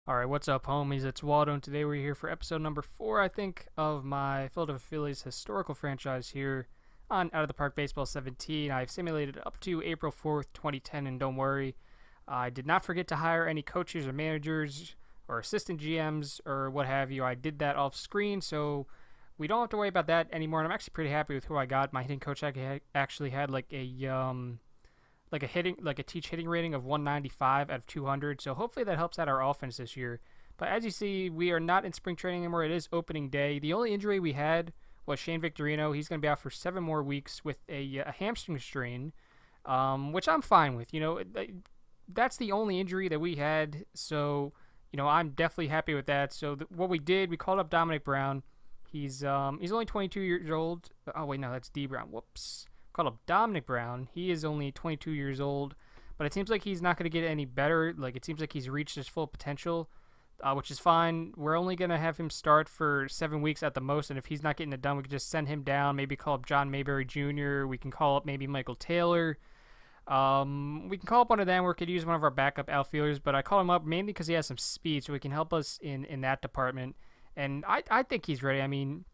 Alright, what's up, homies? It's Waldo, and today we're here for episode number 4, I think, of my Philadelphia Phillies historical franchise here on Out of the Park Baseball 17. I've simulated up to April 4th, 2010, and don't worry, I did not forget to hire any coaches or managers or assistant GMs or what have you. I did that off screen, so we don't have to worry about that anymore, and I'm actually pretty happy with who I got. My hitting coach actually had like a teach hitting rating of 195 out of 200. So hopefully that helps out our offense this year. But as you see, we are not in spring training anymore. It is opening day. The only injury we had was Shane Victorino. He's going to be out for 7 more weeks with a hamstring strain, which I'm fine with. That's the only injury that we had. So, I'm definitely happy with that. So what we did, we called up Dominic Brown. He's only 22 years old. Oh wait, no, that's D Brown. Whoops. Called up Dominic Brown. He is only 22 years old, but it seems like he's not going to get any better. Like, it seems like he's reached his full potential, which is fine. We're only going to have him start for 7 weeks at the most, and if he's not getting it done, we can just send him down. Maybe call up John Mayberry Jr. We can call up maybe Michael Taylor. We can call up one of them, or we could use one of our backup outfielders, but I call him up mainly because he has some speed, so he can help us in that department. And I think he's ready. I mean,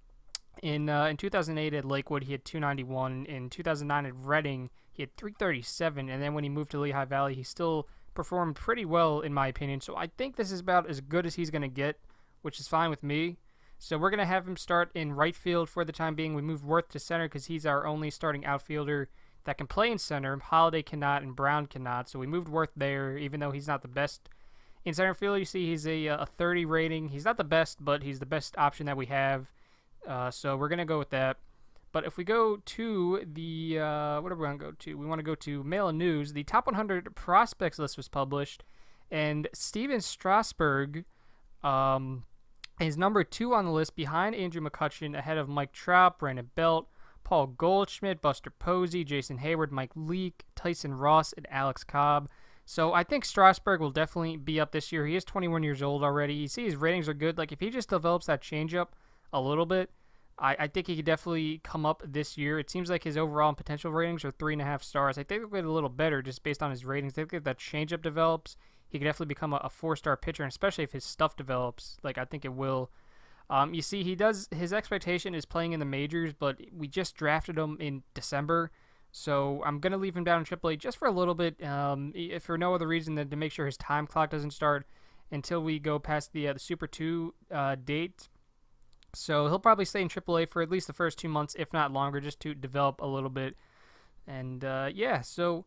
in 2008 at Lakewood, he had 291. In 2009 at Reading, he had 337. And then when he moved to Lehigh Valley, he still performed pretty well, in my opinion. So I think this is about as good as he's going to get, which is fine with me. So we're going to have him start in right field for the time being. We moved Worth to center because he's our only starting outfielder that can play in center. Holiday cannot and Brown cannot. So we moved Worth there, even though he's not the best in center field. You see he's a 30 rating. He's not the best, but he's the best option that we have. So we're going to go with that. But if we go to the, what are we going to go to? We want to go to Mail and News. The top 100 prospects list was published, and Steven Strasburg is number 2 on the list behind Andrew McCutchen, ahead of Mike Trout, Brandon Belt, Paul Goldschmidt, Buster Posey, Jason Hayward, Mike Leake, Tyson Ross, and Alex Cobb. So I think Strasburg will definitely be up this year. He is 21 years old already. You see his ratings are good. Like, if he just develops that changeup a little bit, I think he could definitely come up this year. It seems like his overall and potential ratings are 3.5 stars. I think they'll get a little better just based on his ratings. I think if that changeup develops, he could definitely become a 4-star pitcher, and especially if his stuff develops, like I think it will. You see, his expectation is playing in the majors, but we just drafted him in December, so I'm going to leave him down in AAA just for a little bit, if for no other reason than to make sure his time clock doesn't start until we go past the Super 2 date. So he'll probably stay in AAA for at least the first 2 months, if not longer, just to develop a little bit. And yeah, so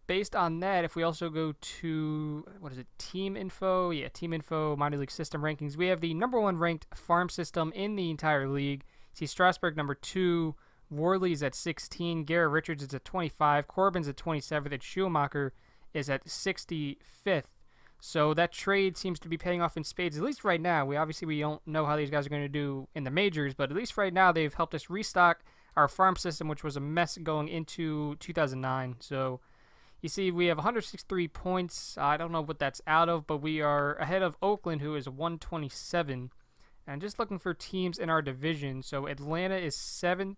based on that, if we also go to, Team Info? Yeah, Team Info, minor league system rankings. We have the number 1 ranked farm system in the entire league. See Strasburg number 2, Worley's at 16, Garrett Richards is at 25, Corbin's at 27th, and Schumacher is at 65th. So that trade seems to be paying off in spades, at least right now. We don't know how these guys are going to do in the majors, but at least right now they've helped us restock our farm system, which was a mess going into 2009. So you see we have 163 points. I don't know what that's out of, but we are ahead of Oakland, who is 127. And just looking for teams in our division. So Atlanta is 7th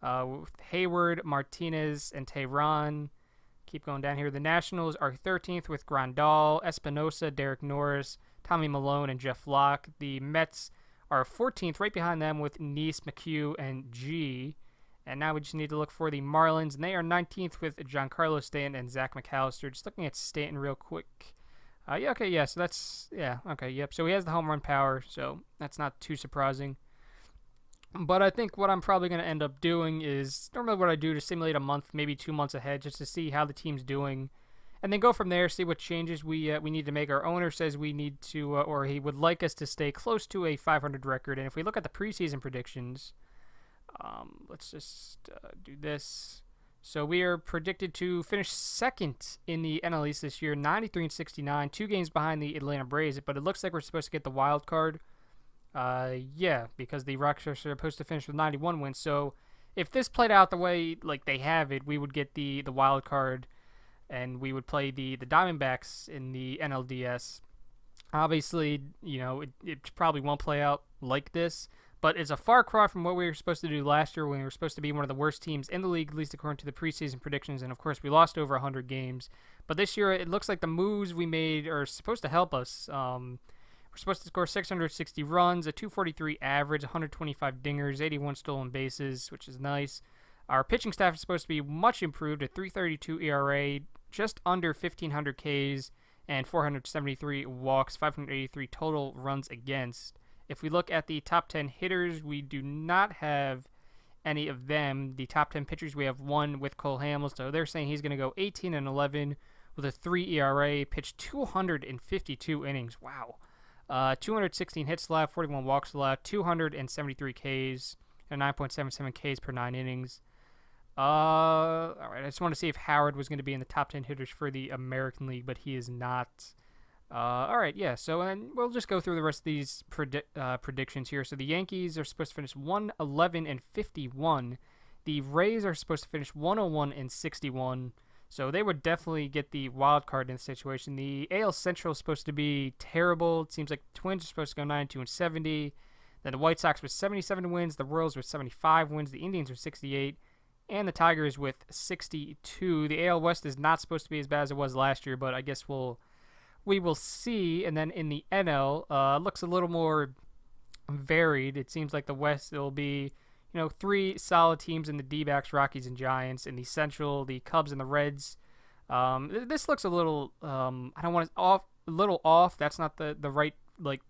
with Hayward, Martinez, and Tehran. Keep going down here. The Nationals are 13th with Grandal, Espinosa, Derek Norris, Tommy Malone, and Jeff Locke. The Mets are 14th, right behind them with Neese, McHugh, and G. And now we just need to look for the Marlins, and they are 19th with Giancarlo Stanton and Zach McAllister. Just looking at Stanton real quick. So he has the home run power, so that's not too surprising. But I think what I'm probably going to end up doing is normally what I do to simulate a month, maybe 2 months ahead, just to see how the team's doing, and then go from there, see what changes we need to make. Our owner says we need to, or he would like us to stay close to a 500 record. And if we look at the preseason predictions, let's just do this. So we are predicted to finish 2nd in the NL East this year, 93-69, 2 games behind the Atlanta Braves. But it looks like we're supposed to get the wild card. Because the Rocks are supposed to finish with 91 wins. So if this played out the way like they have it, we would get the wild card, and we would play the Diamondbacks in the NLDS. Obviously, it probably won't play out like this, but it's a far cry from what we were supposed to do last year when we were supposed to be one of the worst teams in the league, at least according to the preseason predictions. And of course, we lost over 100 games. But this year, it looks like the moves we made are supposed to help us. We're supposed to score 660 runs, a 243 average, 125 dingers, 81 stolen bases, which is nice. Our pitching staff is supposed to be much improved, a 3.32 ERA, just under 1,500 Ks, and 473 walks, 583 total runs against. If we look at the top 10 hitters, we do not have any of them. The top 10 pitchers, we have one with Cole Hamels, so they're saying he's going to go 18-11 with a 3 ERA, pitched 252 innings. Wow. 216 hits allowed, 41 walks allowed, 273 Ks, and 9.77 Ks per 9 innings. All right, I just want to see if Howard was going to be in the top 10 hitters for the American League, but he is not. All right, yeah, so and we'll just go through the rest of these predictions here. So the Yankees are supposed to finish 111-51. The Rays are supposed to finish 101-61. So they would definitely get the wild card in the situation. The AL Central is supposed to be terrible. It seems like the Twins are supposed to go 92-70. Then the White Sox with 77 wins. The Royals with 75 wins. The Indians with 68. And the Tigers with 62. The AL West is not supposed to be as bad as it was last year, but I guess we will see. And then in the NL, looks a little more varied. It seems like the West will be, 3 solid teams in the D-backs, Rockies, and Giants. In the Central, the Cubs and the Reds. This looks a little, a little off. That's not the right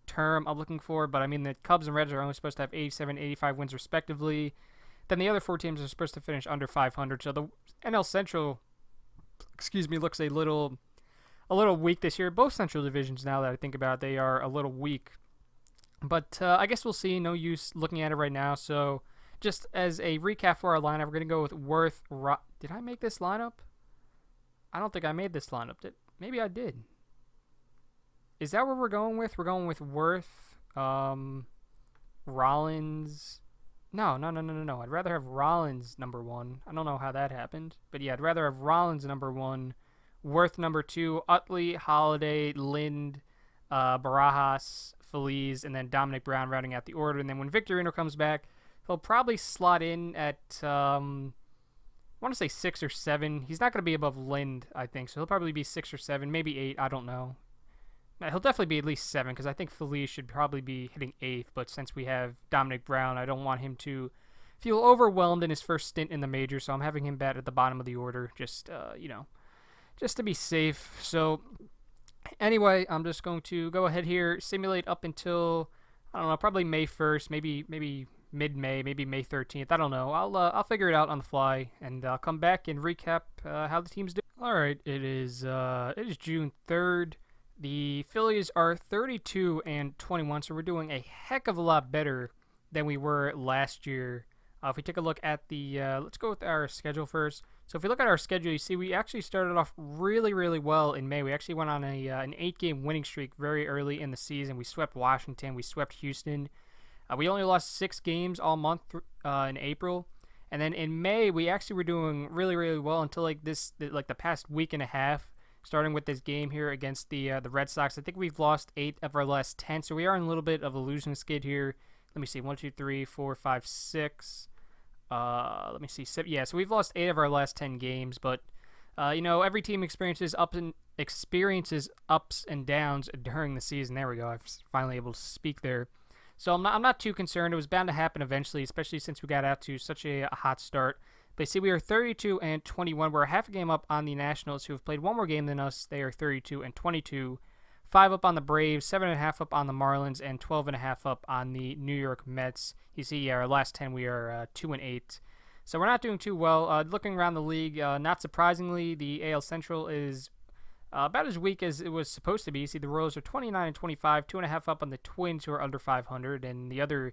term I'm looking for, but I mean the Cubs and Reds are only supposed to have 87, 85 wins respectively. Then the other 4 teams are supposed to finish under 500. So the NL Central, looks a little weak this year. Both Central divisions, now that I think about it, they are a little weak. But I guess we'll see. No use looking at it right now. So just as a recap for our lineup, we're going to go with Worth. Did I make this lineup? I don't think I made this lineup. Maybe I did. Is that what we're going with? We're going with Worth, Rollins. No. I'd rather have Rollins number 1. I don't know how that happened. But yeah, I'd rather have Rollins number 1, Worth number 2, Utley, Holiday, Lind, Barajas, Phillies, and then Dominic Brown rounding out the order. And then when Victorino comes back, he'll probably slot in at, I want to say 6 or 7. He's not going to be above Lind, I think. So he'll probably be 6 or 7, maybe 8. I don't know. He'll definitely be at least 7 because I think Feliz should probably be hitting 8th. But since we have Dominic Brown, I don't want him to feel overwhelmed in his first stint in the major. So I'm having him bat at the bottom of the order just to be safe. So anyway, I'm just going to go ahead here, simulate up until, I don't know, probably May 1st, maybe mid-May, maybe May 13th. I don't know. I'll figure it out on the fly, and I'll come back and recap how the team's doing. All right, it is June 3rd. The Phillies are 32-21, so we're doing a heck of a lot better than we were last year. If we take a look at the, let's go with our schedule first. So if we look at our schedule, you see we actually started off really, really well in May. We actually went on an 8-game winning streak very early in the season. We swept Washington. We swept Houston. We only lost 6 games all month in April. And then in May, we actually were doing really, really well until the past week and a half. Starting with this game here against the Red Sox. I think we've lost 8 of our last 10, so we are in a little bit of a losing skid here. Let me see, 1, 2, 3, 4, 5, 6. Let me see, 7. Yeah, so we've lost 8 of our last 10 games, but every team experiences ups and downs during the season. There we go. I was finally able to speak there. So I'm not too concerned. It was bound to happen eventually, especially since we got out to such a hot start. But see, we are 32-21. We're half a game up on the Nationals, who have played one more game than us. They are 32-22. 5 up on the Braves, 7.5 up on the Marlins, and 12.5 up on the New York Mets. You see, our last 10, we are 2-8. So we're not doing too well. Looking around the league, not surprisingly, the AL Central is about as weak as it was supposed to be. You see, the Royals are 29-25, 2.5 up on the Twins, who are under 500, and the other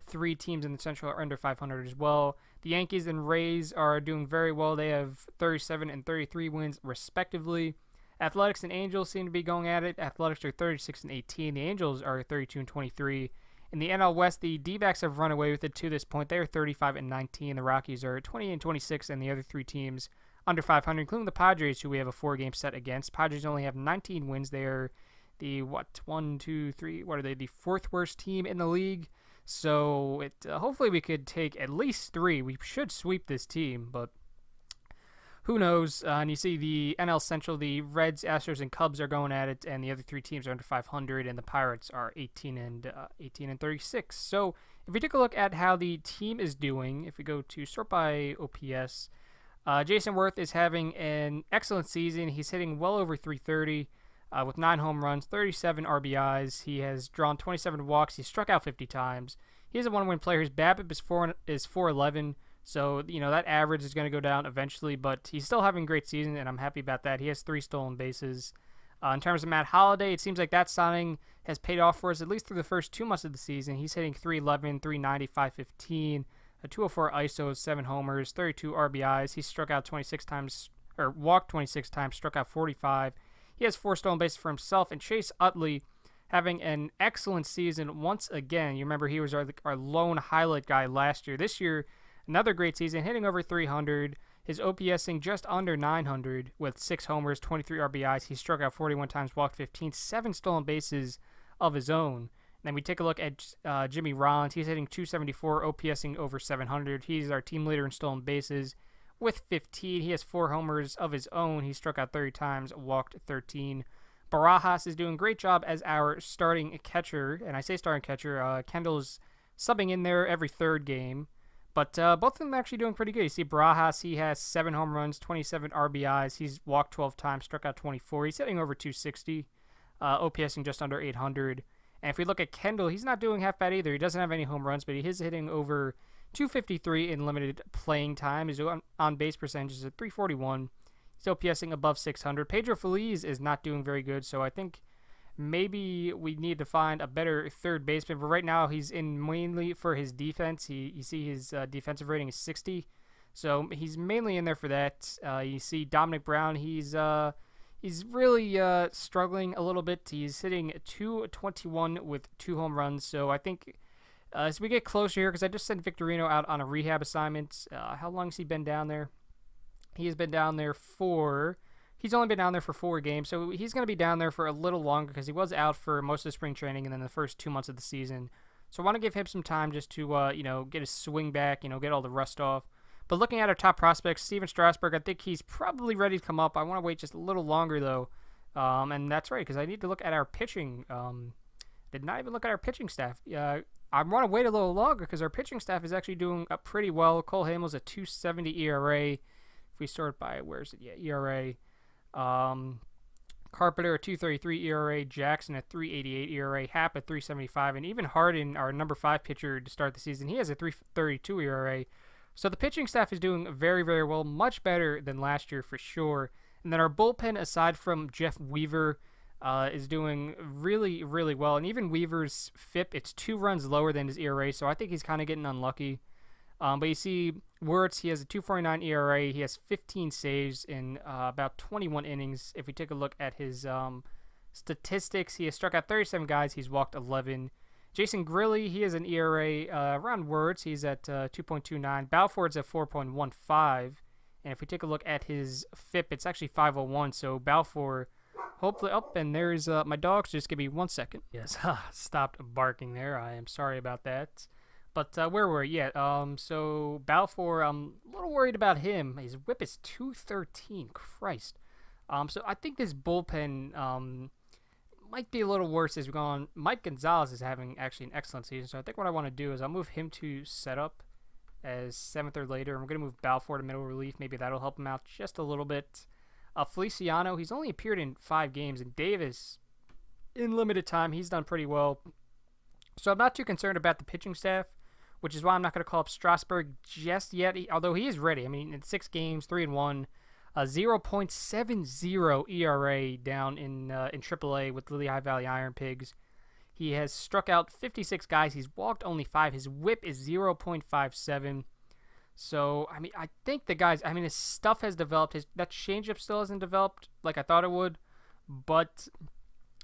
3 teams in the Central are under 500 as well. The Yankees and Rays are doing very well. They have 37 and 33 wins respectively. Athletics and Angels seem to be going at it. Athletics are 36-18. The Angels are 32-23. In the NL West, the D-backs have run away with it to this point. They are 35-19. The Rockies are 20-26, and the other 3 teams under 500, including the Padres, who we have a 4-game set against. Padres only have 19 wins. They are the 4th worst team in the league. So hopefully we could take at least 3. We should sweep this team, but who knows? And you see the NL Central, the Reds, Astros, and Cubs are going at it, and the other three teams are under 500, and the Pirates are 18 and 36. So if we take a look at how the team is doing, if we go to sort by OPS, Jason Worth is having an excellent season. He's hitting well over 330 with 9 home runs, 37 RBIs. He has drawn 27 walks. He's struck out 50 times. He is a one-win player. His BABIP is 411. So, that average is going to go down eventually, but he's still having a great season, and I'm happy about that. He has 3 stolen bases. In terms of Matt Holliday, it seems like that signing has paid off for us, at least through the first 2 months of the season. He's hitting 311, 390, 515, a 204 ISO, 7 homers, 32 RBIs. He struck out 26 times, or walked 26 times, struck out 45. He has 4 stolen bases for himself, and Chase Utley having an excellent season once again. You remember he was our lone highlight guy last year. This year, another great season, hitting over 300. His OPSing just under 900 with 6 homers, 23 RBIs. He struck out 41 times, walked 15, 7 stolen bases of his own. And then we take a look at Jimmy Rollins. He's hitting 274, OPSing over 700. He's our team leader in stolen bases with 15. He has 4 homers of his own. He struck out 30 times, walked 13. Barajas is doing a great job as our starting catcher. And I say starting catcher, Kendall's subbing in there every third game. But both of them are actually doing pretty good. You see Barajas, he has 7 home runs, 27 RBIs. He's walked 12 times, struck out 24. He's hitting over 260, OPSing just under 800. And if we look at Kendall, he's not doing half bad either. He doesn't have any home runs, but he is hitting over 253 in limited playing time. His on-base percentage is at 341. He's OPSing above 600. Pedro Feliz is not doing very good, so I think maybe we need to find a better third baseman. But right now, he's in mainly for his defense. You see his defensive rating is 60, so he's mainly in there for that. You see Dominic Brown. He's really struggling a little bit. He's hitting 221 with 2 home runs. So I think as we get closer here, because I just sent Victorino out on a rehab assignment. How long has he been down there? He has been down there He's only been down there for 4 games, so he's going to be down there for a little longer because he was out for most of the spring training and then the first 2 months of the season. So I want to give him some time just to, get his swing back, get all the rust off. But looking at our top prospects, Steven Strasburg, I think he's probably ready to come up. I want to wait just a little longer, though. And that's right, because I need to look at our pitching. Did not even look at our pitching staff. I want to wait a little longer because our pitching staff is actually doing pretty well. Cole Hamels a 2.70 ERA. If we sort by, ERA. Carpenter a 2.33 ERA, Jackson a 3.88 ERA, Happ a 3.75, and even Harden, our number 5 pitcher to start the season, he has a 3.32 ERA. So the pitching staff is doing very, very well, much better than last year for sure. And then our bullpen, aside from Jeff Weaver, is doing really, really well. And even Weaver's FIP, it's 2 runs lower than his ERA, so I think he's kind of getting unlucky. But you see Wirtz, he has a 2.49 ERA. He has 15 saves in about 21 innings. If we take a look at his statistics, he has struck out 37 guys. He's walked 11. Jason Grilly, he has an ERA around Wirtz. He's at 2.29. Balfour's at 4.15. And if we take a look at his FIP, it's actually 5.01. So Balfour, hopefully up. And there's my dogs. Just give me 1 second. Yes, stopped barking there. I am sorry about that. But where were we? Yeah, so Balfour, I'm a little worried about him. His whip is 213. Christ. So I think this bullpen might be a little worse as we go on. Mike Gonzalez is having actually an excellent season. So I think what I want to do is I'll move him to setup as 7th or later. I'm going to move Balfour to middle relief. Maybe that'll help him out just a little bit. Feliciano, he's only appeared in 5 games. And Davis, in limited time, he's done pretty well. So I'm not too concerned about the pitching staff, which is why I'm not going to call up Strasburg just yet, although he is ready. I mean, in 6 games, 3-1, 0.70 ERA down in AAA with Lehigh Valley Iron Pigs. He has struck out 56 guys. He's walked only 5. His whip is 0.57. So, I mean, I think the guys, his stuff has developed. That changeup still hasn't developed like I thought it would, but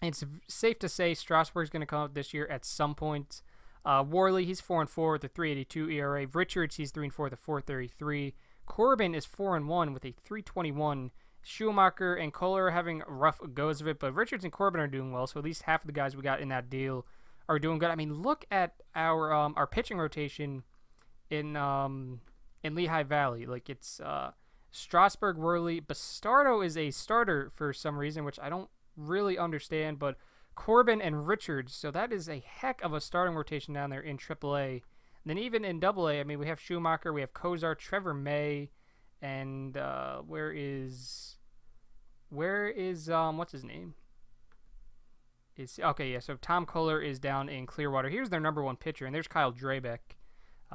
it's safe to say Strasburg's going to come up this year at some point. Worley, he's 4-4 with a 3.82 ERA. Richards, he's 3-4 with a 4.33. Corbin is 4-1 with a 3.21. Schumacher and Kohler are having rough goes of it, but Richards and Corbin are doing well. So at least half of the guys we got in that deal are doing good. I mean, look at our pitching rotation in Lehigh Valley. Like it's Strasburg, Worley, Bastardo is a starter for some reason, which I don't really understand, but Corbin and Richards. So that is a heck of a starting rotation down there in AAA. And then even in AA, I mean, we have Schumacher, we have Kozar, Trevor May, and where is what's his name? Okay, yeah. So Tom Kohler is down in Clearwater. Here's their number one pitcher, and there's Kyle Drabeck,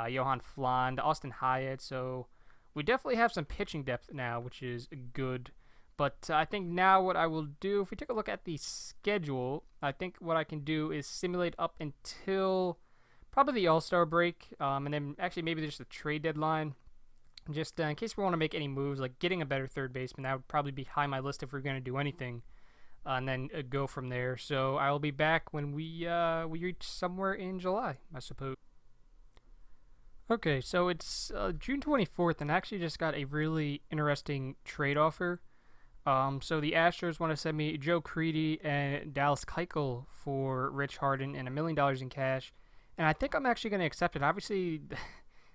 Johan Fland, Austin Hyatt. So we definitely have some pitching depth now, which is good. But I think now what I will do, if we take a look at the schedule, I think what I can do is simulate up until probably the All-Star break, and then actually maybe just the trade deadline. Just in case we want to make any moves, like getting a better third baseman, that would probably be high on my list if we're going to do anything. And then go from there. So I will be back when we reach somewhere in July, I suppose. Okay, so it's June 24th, and I actually just got a really interesting trade offer. So the Astros want to send me Joe Creedy and Dallas Keuchel for Rich Harden and $1 million in cash, and I think I'm actually going to accept it. Obviously,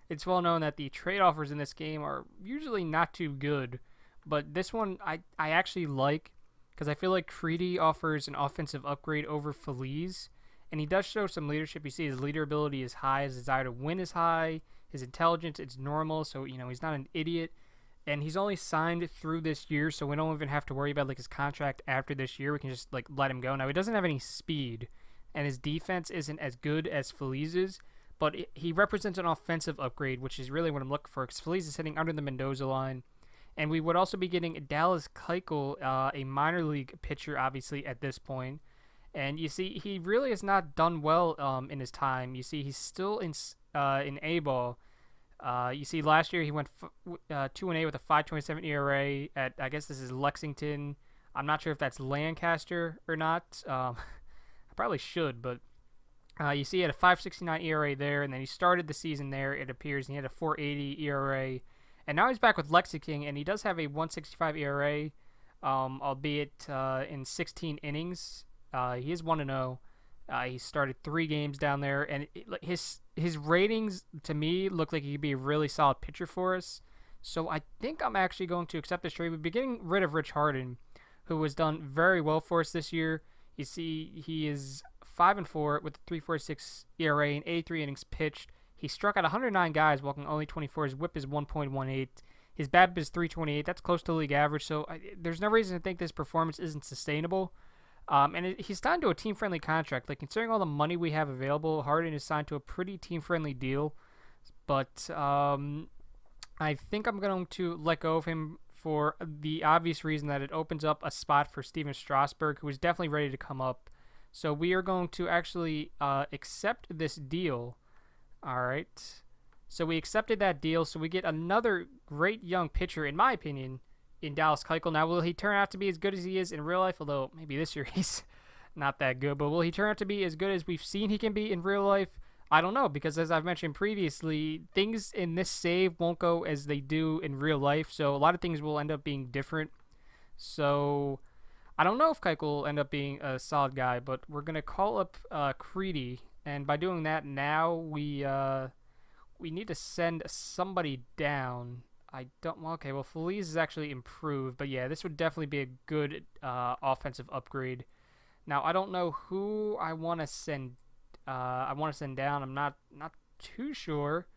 it's well known that the trade offers in this game are usually not too good, but this one I actually like because I feel like Creedy offers an offensive upgrade over Phillies, and he does show some leadership. You see his leader ability is high, his desire to win is high, his intelligence is normal, so he's not an idiot. And he's only signed through this year, so we don't even have to worry about like his contract after this year. We can just like let him go. Now he doesn't have any speed, and his defense isn't as good as Felice's, but he represents an offensive upgrade, which is really what I'm looking for. Because Felice is hitting under the Mendoza line, and we would also be getting Dallas Keuchel, a minor league pitcher, obviously at this point. And you see, he really has not done well in his time. You see, he's still in A ball. You see, last year he went 2-8 with a 5.27 ERA at, I guess this is Lexington. I'm not sure if that's Lancaster or not. I probably should, but you see he had a 5.69 ERA there, and then he started the season there, it appears, and he had a 4.80 ERA. And now he's back with Lexington, and he does have a 1.65 ERA, albeit in 16 innings. He is 1-0. He started 3 games down there, and his ratings to me look like he could be a really solid pitcher for us. So I think I'm actually going to accept this trade. We'll be getting rid of Rich Harden, who has done very well for us this year. You see, he is 5-4 with a 3.46 ERA and 83 innings pitched. He struck out 109 guys, walking only 24. His WHIP is 1.18. His BABIP is 3.28. That's close to league average. So there's no reason to think this performance isn't sustainable. And he's signed to a team-friendly contract. Like, considering all the money we have available, Harden is signed to a pretty team-friendly deal. But I think I'm going to let go of him for the obvious reason that it opens up a spot for Steven Strasburg, who is definitely ready to come up. So we are going to actually accept this deal. All right. So we accepted that deal. So we get another great young pitcher, in my opinion, in Dallas Keuchel. Now, will he turn out to be as good as he is in real life? Although maybe this year he's not that good. But will he turn out to be as good as we've seen he can be in real life? I don't know, because as I've mentioned previously, things in this save won't go as they do in real life. So a lot of things will end up being different. So I don't know if Keuchel will end up being a solid guy, but we're going to call up Creedy. And by doing that now, we need to send somebody down. Okay, well, Felice is actually improved, but yeah, this would definitely be a good offensive upgrade. Now, I don't know who I want to send. I want to send down. I'm not too sure.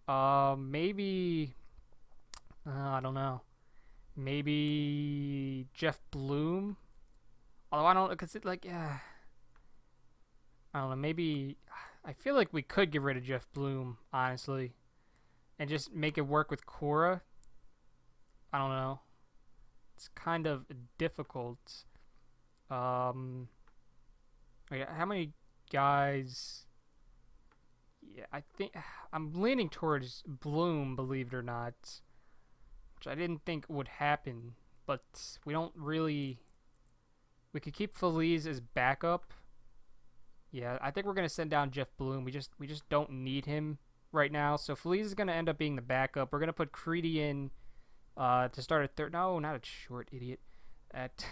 Maybe I don't know. Maybe Jeff Bloom. Although I don't, because I don't know. Maybe I feel like we could get rid of Jeff Bloom, honestly, and just make it work with Cora. I don't know. It's kind of difficult. How many guys? Yeah, I think I'm leaning towards Bloom, believe it or not, which I didn't think would happen. But we don't really. We could keep Felice as backup. Yeah, I think we're gonna send down Jeff Bloom. We just don't need him right now. So Felice is gonna end up being the backup. We're gonna put Creedy in to start at third. No, not at short, idiot. At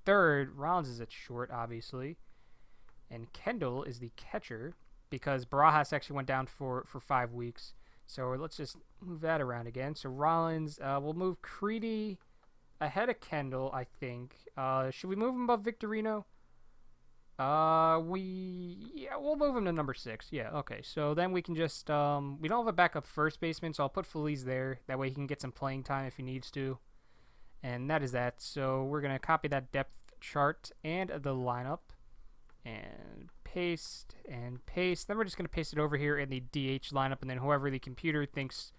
third, Rollins is at short, obviously, and Kendall is the catcher because Barajas actually went down for 5 weeks. So let's just move that around again. So Rollins, we'll move Creedy ahead of Kendall, I think. Should we move him above Victorino? We'll move him to number 6. Yeah, okay. So then we can just we don't have a backup first baseman, so I'll put Phillies there. That way he can get some playing time if he needs to. And that is that. So we're gonna copy that depth chart and the lineup, and paste and paste. Then we're just gonna paste it over here in the DH lineup, and then whoever the computer thinks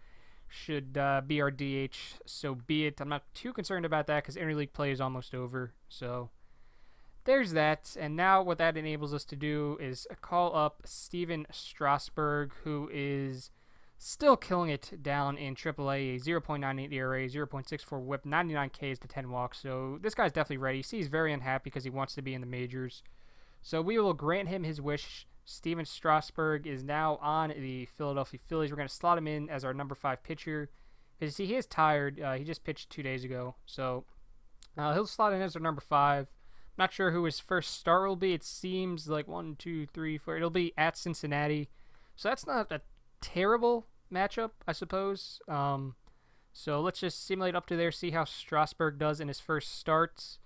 should be our DH, so be it. I'm not too concerned about that because interleague play is almost over. So there's that. And now what that enables us to do is call up Steven Strasburg, who is still killing it down in AAA, a 0.98 ERA, 0.64 whip, 99 Ks to 10 walks. So this guy's definitely ready. You see, he's very unhappy because he wants to be in the majors. So we will grant him his wish. Steven Strasburg is now on the Philadelphia Phillies. We're going to slot him in as our number 5 pitcher. Because, see, he is tired. He just pitched 2 days ago. So he'll slot in as our number 5. Not sure who his first start will be. It seems like 1, 2, 3, 4. It'll be at Cincinnati. So that's not a terrible matchup, I suppose. So let's just simulate up to there, see how Strasburg does in his first starts.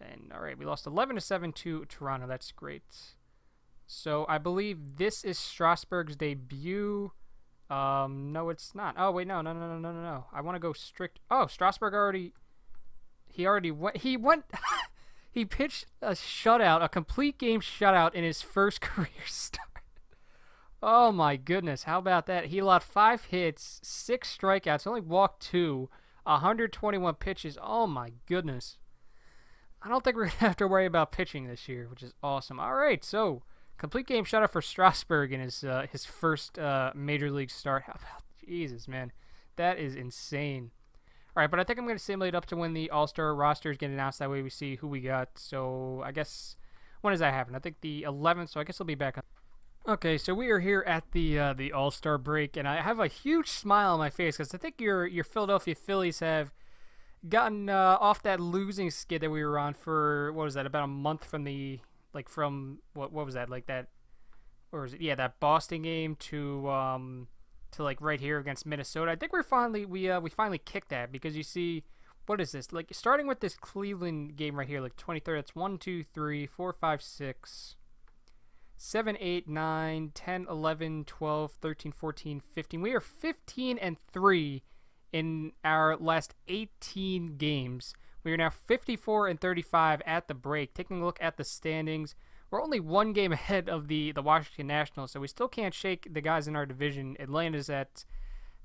And all right, we lost 11-7 to Toronto. That's great. So I believe this is Strasburg's debut. No, it's not. Oh wait, no. I want to go strict. Oh, Strasburg already went. He went. He pitched a shutout, a complete game shutout in his first career start. Oh my goodness, how about that? He allowed 5 hits, 6 strikeouts, only walked 2, 121 pitches. Oh my goodness. I don't think we're going to have to worry about pitching this year, which is awesome. All right, so complete game shutout for Strasburg in his first major league start. How about Jesus, man? That is insane. All right, but I think I'm going to simulate up to when the All-Star rosters get announced. That way we see who we got. So I guess, when does that happen? I think the 11th, so I guess I'll be back on. Okay, so we are here at the All-Star break, and I have a huge smile on my face because I think your Philadelphia Phillies have gotten off that losing skid that we were on for, what was that, about a month from the, like, from, what was that, like that, or is it, yeah, that Boston game to like right here against Minnesota. I think we finally kicked that, because you see, what is this, like, starting with this Cleveland game right here, like 23rd, that's 1, 2, 3, 4, 5, 6, 7, 8, 9, 10, 11, 12, 13, 14, 15. We are 15-3 in our last 18 games. We are now 54-35 at the break. Taking a look at the standings, we're only 1 game ahead of the Washington Nationals, so we still can't shake the guys in our division. Atlanta's at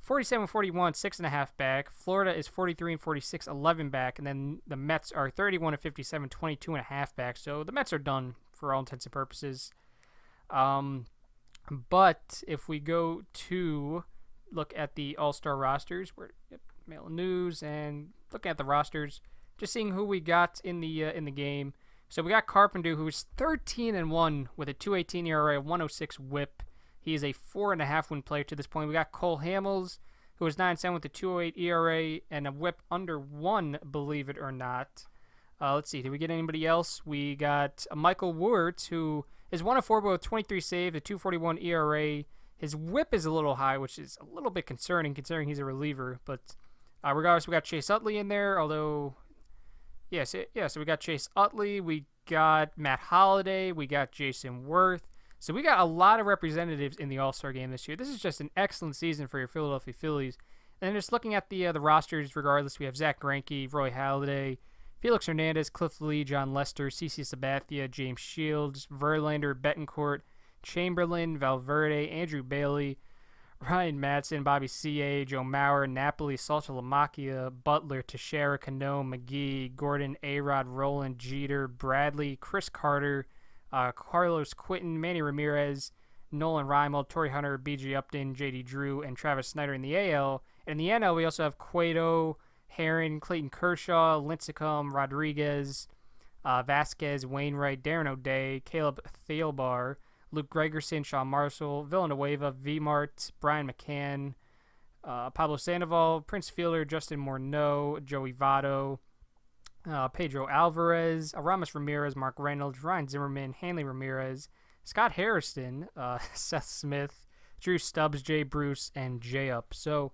47-41, 6.5 back. Florida is 43-46, 11 back, and then the Mets are 31-57, 22.5 back. So the Mets are done for all intents and purposes. But if we go to look at the All-Star rosters, we're Mail News and looking at the rosters, just seeing who we got in the game. So we got Carpenter, who's 13-1 with a 2.18 ERA, 106 WHIP. He is a 4.5 win player to this point. We got Cole Hamels, who is 9-7 with a 2.08 ERA and a WHIP under 1, believe it or not. Let's see, did we get anybody else? We got Michael Wuertz, who is 1-4 with 23 saves, a 2.41 ERA. His WHIP is a little high, which is a little bit concerning considering he's a reliever. But regardless, we got Chase Utley in there, although, so we got Chase Utley, we got Matt Holliday, we got Jason Worth. So we got a lot of representatives in the All-Star game this year. This is just an excellent season for your Philadelphia Phillies. And then just looking at the rosters, regardless, we have Zach Greinke, Roy Halladay, Felix Hernandez, Cliff Lee, John Lester, CC Sabathia, James Shields, Verlander, Betancourt, Chamberlain, Valverde, Andrew Bailey, Ryan Madsen, Bobby C.A., Joe Mauer, Napoli, Saltalamacchia, Butler, Teixeira, Cano, McGee, Gordon, A-Rod, Roland, Jeter, Bradley, Chris Carter, Carlos Quinton, Manny Ramirez, Nolan Reimold, Torrey Hunter, B.J. Upton, J.D. Drew, and Travis Snyder in the AL. In the NL, we also have Cueto, Herron, Clayton Kershaw, Lincecum, Rodriguez, Vasquez, Wainwright, Darren O'Day, Caleb Thielbar, Luke Gregerson, Sean Marshall, Villanueva, V-Mart, Brian McCann, Pablo Sandoval, Prince Fielder, Justin Morneau, Joey Votto, Pedro Alvarez, Aramis Ramirez, Mark Reynolds, Ryan Zimmerman, Hanley Ramirez, Scott Harrison, Seth Smith, Drew Stubbs, Jay Bruce, and Jay Up. So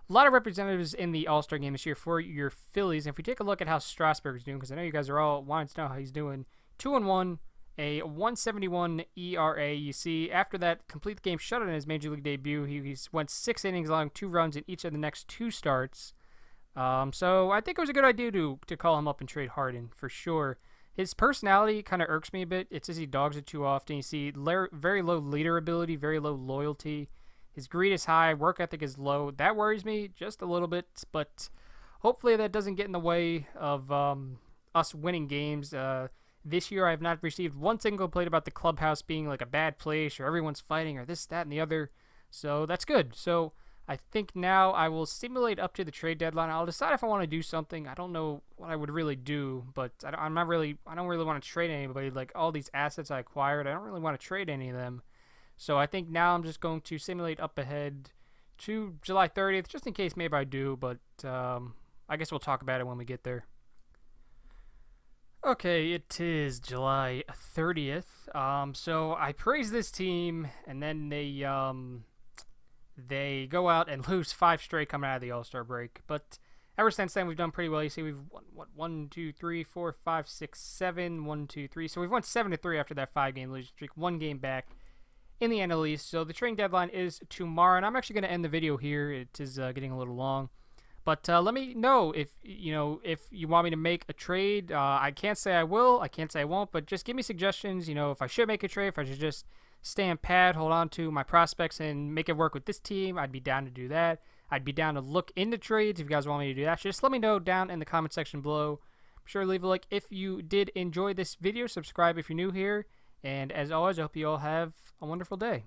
a lot of representatives in the All-Star game this year for your Phillies. And if we take a look at how Strasburg is doing, because I know you guys are all wanting to know how he's doing, 2-1, a 171 ERA. You see, after that complete game shutout in his major league debut, he's went 6 innings, allowing 2 runs in each of the next 2 starts. So I think it was a good idea to call him up and trade Harden for sure. His personality kind of irks me a bit. It's just he dogs it too often. You see very low leader ability, very low loyalty. His greed is high, work ethic is low. That worries me just a little bit, but hopefully that doesn't get in the way of us winning games. This year I have not received one single complaint about the clubhouse being like a bad place or everyone's fighting or this, that, and the other. So that's good. So I think now I will simulate up to the trade deadline. I'll decide if I want to do something. I don't know what I would really do, but I don't really want to trade anybody. Like all these assets I acquired, I don't really want to trade any of them. So I think now I'm just going to simulate up ahead to July 30th, just in case maybe I do, but I guess we'll talk about it when we get there. Okay, it is July 30th. So I praise this team, and then they go out and lose 5 straight coming out of the All-Star break. But ever since then, we've done pretty well. You see, we've won 1, 2, 3, 4, 5, 6, 7, 1, 2, 3. So we've won 7-3 after that 5-game losing streak, 1 game back in the NL East. So the trading deadline is tomorrow, and I'm actually going to end the video here. It is getting a little long. But let me know if you want me to make a trade. I can't say I will. I can't say I won't. But just give me suggestions. If I should make a trade, if I should just stay on pad, hold on to my prospects, and make it work with this team, I'd be down to do that. I'd be down to look into trades if you guys want me to do that. Just let me know down in the comment section below. Be sure to leave a like if you did enjoy this video. Subscribe if you're new here. And as always, I hope you all have a wonderful day.